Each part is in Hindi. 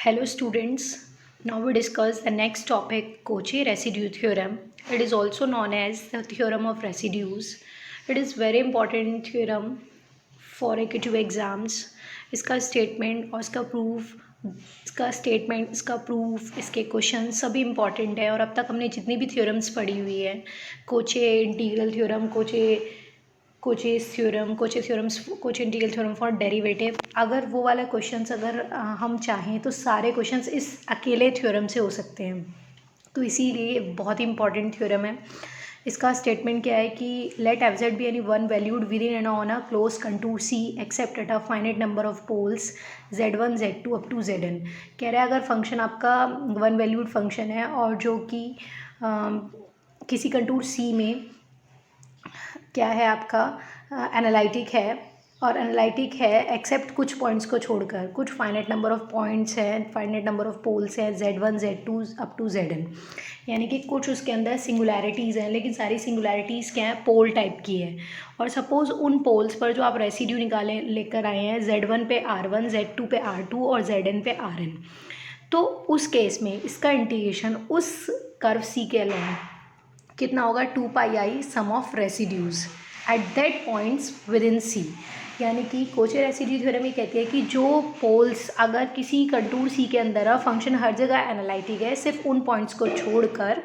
Hello students, now we discuss the next topic Cauchy residue theorem. It is also known as the theorem of residues. It is very important theorem for AQ2 exams. इसका स्टेटमेंट और इसका प्रूफ इसका प्रूफ इसके क्वेश्चन सभी इंपॉर्टेंट है। और अब तक हमने जितनी भी थ्योरम्स पढ़ी हुई है, कोचे integral theorem, coaches theorems, Koche integral theorem for derivative, अगर वो वाला क्वेश्चंस अगर हम चाहें तो सारे क्वेश्चंस इस अकेले थ्योरम से हो सकते हैं। तो इसीलिए बहुत ही इंपॉर्टेंट थ्योरम है। इसका स्टेटमेंट क्या है कि let F Z be any one valued within and on a closed contour C except at a finite number of poles z1 z2 up to zn। कह रहा है अगर फंक्शन आपका वन वैल्यूड फंक्शन है और जो कि किसी कंटूर सी में क्या है आपका एनालिटिक है, और एनालिटिक है एक्सेप्ट कुछ पॉइंट्स को छोड़कर, कुछ फाइनाइट नंबर ऑफ पॉइंट्स हैं, फाइनाइट नंबर ऑफ पोल्स हैं z1 z2 up to zn, यानी कि कुछ उसके अंदर सिंगुलैरिटीज़ हैं, लेकिन सारी सिंगुलैरिटीज़ क्या है, पोल टाइप की है। और सपोज़ उन पोल्स पर जो आप रेसिड्यू लेकर आए हैं z1 पे r1, z2 पे r2 और zn पे rn, तो उस केस में इसका इंटीग्रेशन उस कर्व सी के अलॉन्ग कितना होगा, 2πi sum of residues at that points within C. यानी कि कोचे रेसिड्यू थ्योरम ये कहती है कि जो पोल्स अगर किसी कंटूर सी के अंदर है, फंक्शन हर जगह एनालिटिक है सिर्फ उन पॉइंट्स को छोड़कर,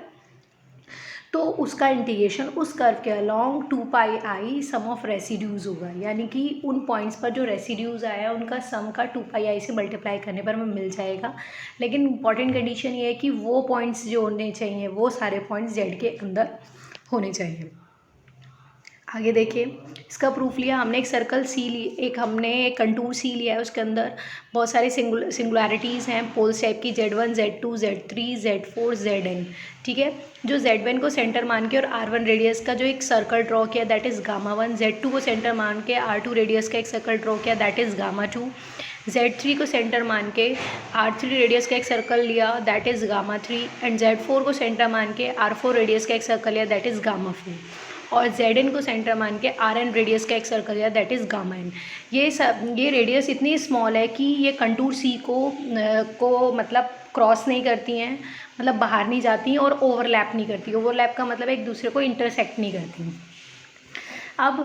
तो उसका इंटीग्रेशन उस कर्व के along 2πi sum of residues होगा। यानी कि उन पॉइंट्स पर जो रेसिड्यूज़ आया उनका सम का 2πi से मल्टीप्लाई करने पर हमें मिल जाएगा। लेकिन इंपॉर्टेंट कंडीशन ये है कि वो पॉइंट्स जो होने चाहिए वो सारे पॉइंट्स जेड के अंदर होने चाहिए। आगे देखिए, इसका प्रूफ लिया हमने, एक सर्कल सी ली, हमने एक कंटूर सी लिया है, उसके अंदर बहुत सारी सिंगुलैरिटीज़ हैं पोल्स टाइप की, z1 z2 z3 z4 zn। ठीक है, जो z1 को सेंटर मान के और r1 रेडियस का जो एक सर्कल ड्रॉ किया दैट इज़ गामा 1, z2 को सेंटर मान के r2 रेडियस का एक सर्कल ड्रॉ किया दैट इज़ गामा 2, z3 को सेंटर मान के r3 रेडियस का एक सर्कल लिया that is gamma 3, and z4 को सेंटर मान के r4 रेडियस का एक सर्कल लिया दैट इज़ गामा 4, और zn को सेंटर मान के rn रेडियस का एक सर्कल लिया दैट इज़ गामा n। ये रेडियस इतनी स्मॉल है कि ये कंटूर सी को मतलब क्रॉस नहीं करती हैं, मतलब बाहर नहीं जाती हैं, और ओवरलैप नहीं करती। ओवरलैप का मतलब एक दूसरे को इंटरसेक्ट नहीं करती। अब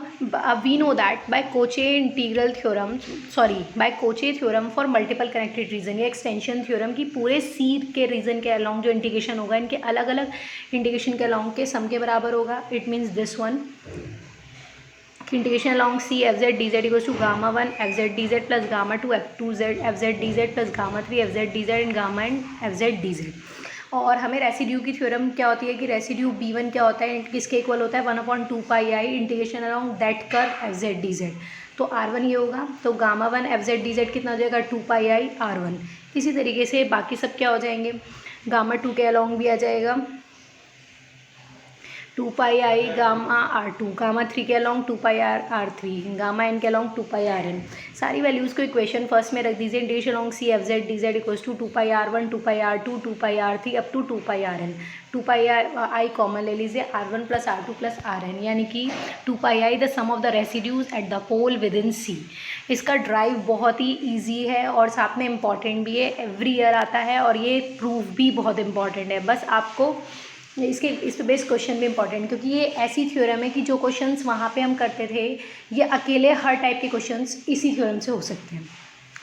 we know that by Cauchy theorem for multiple connected region, ये एक्सटेंशन थ्योरम की पूरे सी के रीजन के अलॉन्ग जो इंटीग्रेशन होगा इनके अलग अलग इंटीग्रेशन के अलॉन्ग के सम के बराबर होगा। It means this one, integration along C F Z D Z equals to gamma 1 F Z D Z plus gamma 2 F2 Z F Z D Z plus gamma 3 F Z D Z and gamma and F Z D Z. और हमें रेसिड्यू की थ्योरम क्या होती है कि रेसिड्यू b1 क्या होता है, किसके इक्वल होता है, 1/2πi integration along that curve F Z D Z. तो r1 ये होगा, तो gamma 1 F Z D Z कितना हो जाएगा, 2πi r1। इसी तरीके से बाकी सब क्या हो जाएंगे, गामा 2 के अलॉन्ग भी आ जाएगा 2πi गामा r2, गामा 3 के along 2πi r3, gamma n के अलॉन्ग 2πi rn। सारी वैल्यूज़ को इक्वेशन फर्स्ट में रख दीजिए, integration along C F Z D Z equals to 2πi r1 2πi r2 2πi r3 up to 2πi rn। 2πi common ले लीजिए, r1 plus r2 plus rn, यानी कि 2πi the sum of the residues at the pole within C. इसका ड्राइव बहुत ही ईजी है और साथ में इम्पॉर्टेंट भी है, एवरी ईयर आता है, और ये प्रूफ भी बहुत इंपॉर्टेंट है। बस आपको इस पे बेस्ड क्वेश्चन भी इंपॉर्टेंट, क्योंकि ये ऐसी थ्योरम है कि जो क्वेश्चंस वहाँ पे हम करते थे ये अकेले हर टाइप के क्वेश्चंस इसी थ्योरम से हो सकते हैं।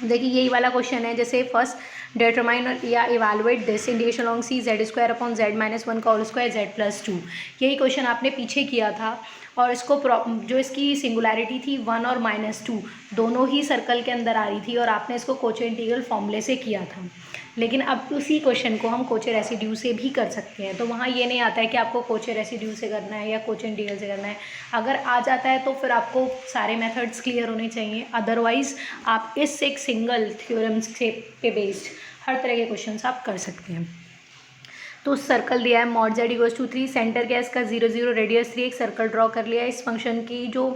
देखिए यही वाला क्वेश्चन है, जैसे फर्स्ट डिटरमाइन या evaluate this integration along C Z square upon Z minus 1 का होल स्क्वायर जेड प्लस 2। यही क्वेश्चन आपने पीछे किया था, और इसको जो इसकी सिंगुलैरिटी थी 1 और -2 दोनों ही सर्कल के अंदर आ रही थी, और आपने इसको कोचे इंटीग्रल फॉर्मूले से किया था। लेकिन अब उसी क्वेश्चन को हम कोचे रेसिड्यू से भी कर सकते हैं, तो वहाँ ये नहीं आता है कि आपको कोचे रेसिड्यू से करना है या कोचे इंटीग्रल से करना है। अगर आ जाता है तो फिर आपको सारे मेथड्स क्लियर होने चाहिए, अदरवाइज़ आप इस एक सिंगल थ्योरम से पे बेस्ड हर तरह के क्वेश्चन आप कर सकते हैं। तो सर्कल दिया है mod Z equals to 3, centre क्या है इसका 0 0 रेडियस 3, एक सर्कल ड्रॉ कर लिया है। इस फंक्शन की जो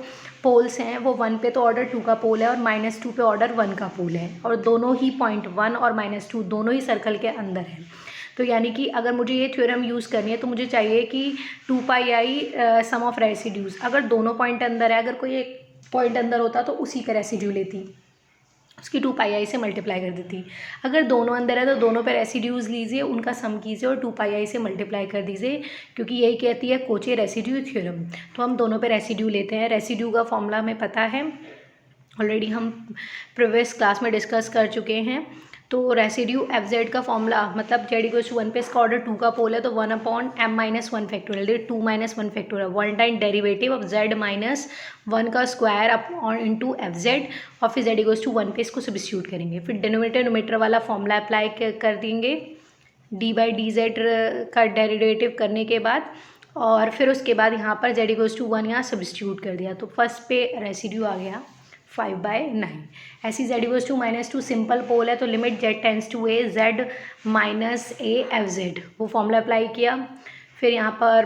पोल्स हैं वो 1 पे तो ऑर्डर 2 का पोल है और -2 पे ऑर्डर 1 का पोल है, और दोनों ही पॉइंट 1 और -2 दोनों ही सर्कल के अंदर है। तो यानी कि अगर मुझे ये थ्योरम यूज़ करनी है तो मुझे चाहिए कि 2πi सम ऑफ रेसिड्यूज़, अगर दोनों पॉइंट अंदर है, अगर कोई एक पॉइंट अंदर होता तो उसी का रेसिड्यू लेती। उसकी 2 पाई आई से मल्टीप्लाई कर देती। अगर दोनों अंदर है तो दोनों पे रेसिड्यूज़ लीजिए, उनका सम कीजिए और 2 पाई आई से मल्टीप्लाई कर दीजिए, क्योंकि यही कहती है कोचे रेसिड्यू थ्योरम। तो हम दोनों पे रेसिड्यू लेते हैं। रेसिड्यू का फॉर्मूला हमें पता है, ऑलरेडी हम प्रीवियस क्लास में डिस्कस कर चुके हैं। तो रेसिड्यू एफ जेड का फॉर्मूला मतलब जेड इक्वल्स टू 1 पे इसका ऑर्डर 2 का पोल है, तो 1/m-1 factorial 2 - 1 factorial 1 time derivative of z - 1 का square upon into F Z, और फिर जेड इक्वल्स टू 1 पे इसको सब्स्टिट्यूट करेंगे। फिर डिनोमिनेटर नोमीटर वाला फॉर्मूला अप्लाई कर देंगे d/dz का डेरिवेटिव करने के बाद, और फिर उसके बाद यहाँ पर जेड इक्वल्स टू 1 यहाँ सब्स्टिट्यूट कर दिया, तो फर्स्ट पे रेसिड्यू आ गया 5/9। ऐसी z equals to -2 simple pole है, तो limit z tends to a z minus a F Z, वो फॉर्मूला अप्लाई किया। फिर यहाँ पर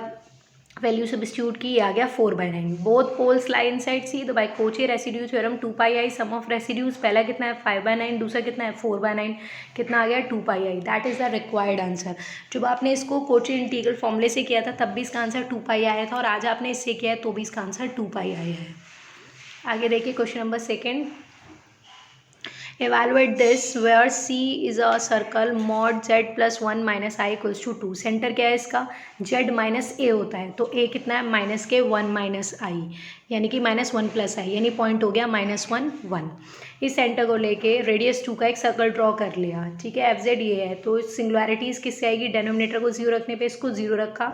वैल्यू सब्स्टिट्यूट की, आ गया 4/9। Both poles lie inside C, तो by Cauchy residue theorem 2 pi I sum of residues, पहला कितना है 5/9, दूसरा कितना है 4/9, कितना आ गया 2 pi i. That is the required answer. जब आपने इसको कोचे इंटीग्रल फॉर्मूले से किया था तब भी इसका आंसर 2 पाई आया था, और आज आपने इससे किया है तो भी इसका आंसर 2 पाई आया है। आगे देखिए question number 2। Evaluate this where C is a circle mod z plus 1 minus I equals to 2। Centre क्या है इसका, z माइनस a होता है, तो a कितना है माइनस के 1 माइनस आई, यानी कि -1 + i, यानी पॉइंट हो गया -1 1। इस सेंटर को लेके रेडियस 2 का एक सर्कल ड्रॉ कर लिया, ठीक है। एफ जेड ये है, तो सिंगुलैरिटीज़ किससे आएगी, डेनोमिनेटर को 0 रखने पे इसको 0 रखा,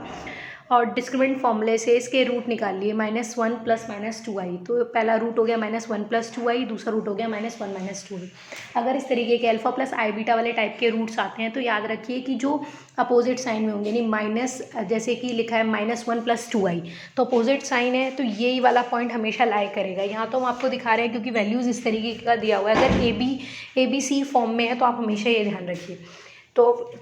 और डिस्क्रिमिनेंट फॉर्मूले से इसके रूट निकाल लिए -1 + -2i, तो पहला रूट हो गया -1 + 2i, दूसरा रूट हो गया -1 - 2i। अगर इस तरीके के अल्फा प्लस आई बीटा वाले टाइप के रूट्स आते हैं तो याद रखिए कि जो अपोजिट साइन में होंगे, यानी माइनस, जैसे कि लिखा है -1 + 2i, तो अपोजिट साइन है तो यही वाला पॉइंट हमेशा लाई करेगा। यहाँ तो हम आपको दिखा रहे हैं क्योंकि वैल्यूज़ इस तरीके का दिया हुआ है, अगर ए बी सी फॉर्म में है तो आप हमेशा ये ध्यान रखिए। तो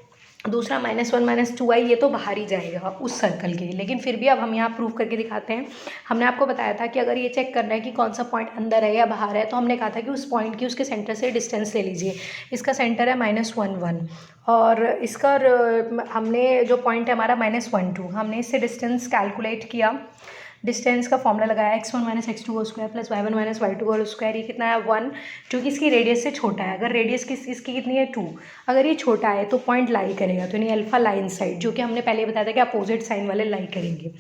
दूसरा -1 - 2i ये तो बाहर ही जाएगा उस सर्कल के, लेकिन फिर भी अब हम यहाँ प्रूव करके दिखाते हैं। हमने आपको बताया था कि अगर ये चेक करना है कि कौन सा पॉइंट अंदर है या बाहर है, तो हमने कहा था कि उस पॉइंट की उसके सेंटर से डिस्टेंस ले लीजिए। इसका सेंटर है -1 1, और इसका हमने जो पॉइंट है हमारा -1 2, हमने इससे डिस्टेंस कैलकुलेट किया। डिस्टेंस का फॉर्मूला लगाया x1 - x2² + y1 - y2², ये कितना है 1, जो कि इसकी रेडियस से छोटा है। अगर रेडियस इसकी कितनी है 2, अगर ये छोटा है तो पॉइंट लाई करेगा, तो यानी अल्फा लाइन साइड, जो कि हमने पहले बताया था कि अपोजिट साइन वाले लाई करेंगे।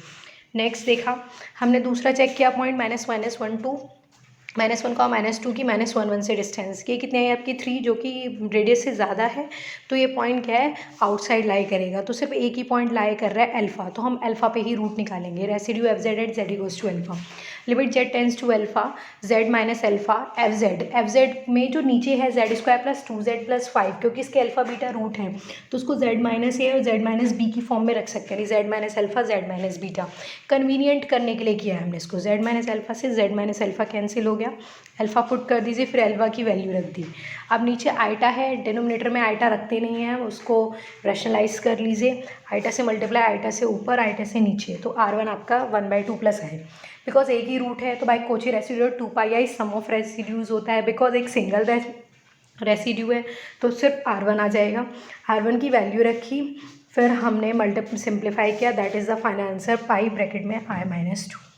नेक्स्ट देखा हमने दूसरा चेक किया पॉइंट -1 2, -1 का -2 की -1 1 से डिस्टेंस, ये कितने है आपकी 3, जो कि रेडियस से ज़्यादा है, तो ये पॉइंट क्या है आउटसाइड लाई करेगा, तो सिर्फ एक ही पॉइंट लाई कर रहा है अल्फा, तो हम अल्फा पे ही रूट निकालेंगे। Residue F Z at Z equals to alpha, limit Z tends to alpha Z minus alpha F Z में जो नीचे है z² + 2z + 5, क्योंकि इसके अल्फा बीटा रूट हैं तो उसको z माइनस ए और z माइनस बी की फॉर्म में रख सकते हैं, z minus alpha z minus beta. Convenient करने के लिए किया है हमने इसको, z माइनस अल्फा से z माइनस अल्फा कैंसिल हो गया, अल्फा पुट कर दीजिए, फिर अल्फा की वैल्यू रख दी। अब नीचे आइटा है, डिनोमिनेटर में आइटा रखते नहीं हैं, उसको रैशनलाइज कर लीजिए, आइटा से मल्टीप्लाई, आइटा से ऊपर, आइटा से नीचे, तो r1 आपका 1/2 प्लस है। बिकॉज एक ही रूट है तो by Cauchy residue 2 pi I sum of residues होता है, बिकॉज एक सिंगल रेसिड्यू है तो सिर्फ r1 आ जाएगा। r1 की वैल्यू रखी, फिर हमने सिंप्लीफाई किया, that is the final answer pi bracket में i - 2।